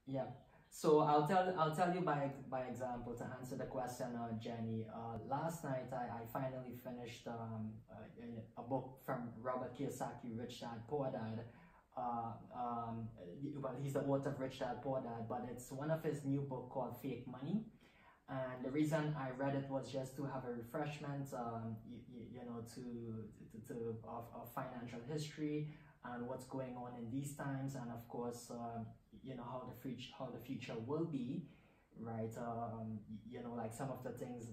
Yeah. So I'll tell you by example to answer the question, Jenny. Last night I finally finished a book from Robert Kiyosaki, Rich Dad Poor Dad. Well, he's the author of Rich Dad Poor Dad, but it's one of his new book called Fake Money. And the reason I read it was just to have a refreshment, you know, of financial history and what's going on in these times, and of course, you know, how the future will be, right? You know, like some of the things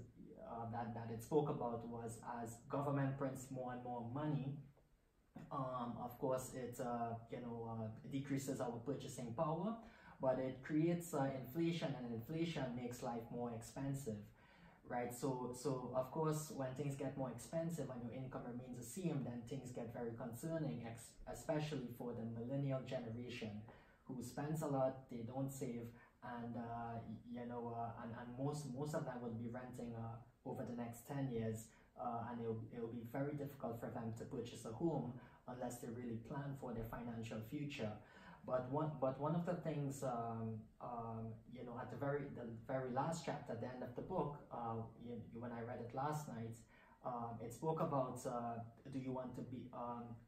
that it spoke about was as government prints more and more money. Of course, it decreases our purchasing power, but it creates inflation, and inflation makes life more expensive, right? So of course, when things get more expensive and your income remains the same, then things get very concerning, especially for the millennial generation who spends a lot, they don't save, and and most of them will be renting over the next 10 years, and it'll be very difficult for them to purchase a home unless they really plan for their financial future. But one of the things, at the very last chapter, at the end of the book, when I read it last night, it spoke about, do you want to be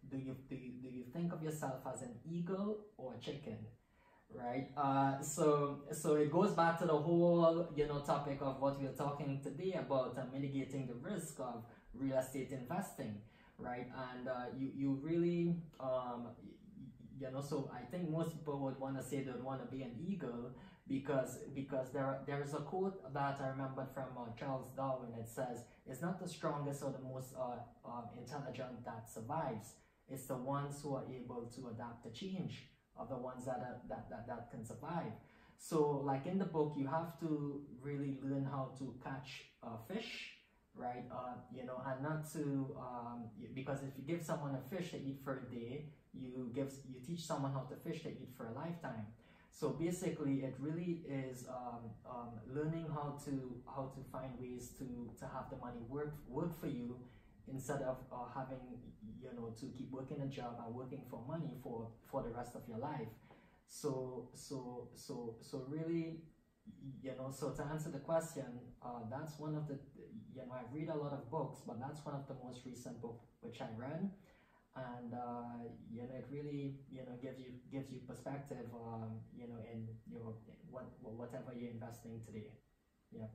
do you think of yourself as an eagle or a chicken, right? So it goes back to the whole topic of what we're talking today about, mitigating the risk of real estate investing, right? And you really so I think most people would want to say they would want to be an eagle, because there is a quote that I remembered from Charles Darwin. It says, it's not the strongest or the most intelligent that survives, it's the ones who are able to adapt to change are the ones that can survive. So like in the book, you have to really learn how to catch fish, right? And not to because if you give someone a fish to eat for a day, you teach someone how to fish to eat for a lifetime. So basically, it really is learning how to find ways to have the money work for you, instead of having to keep working a job and working for money for the rest of your life. So really, so to answer the question, that's one of the, I read a lot of books, but that's one of the most recent book which I read. And it really gives you perspective, in whatever you're investing today. Yeah.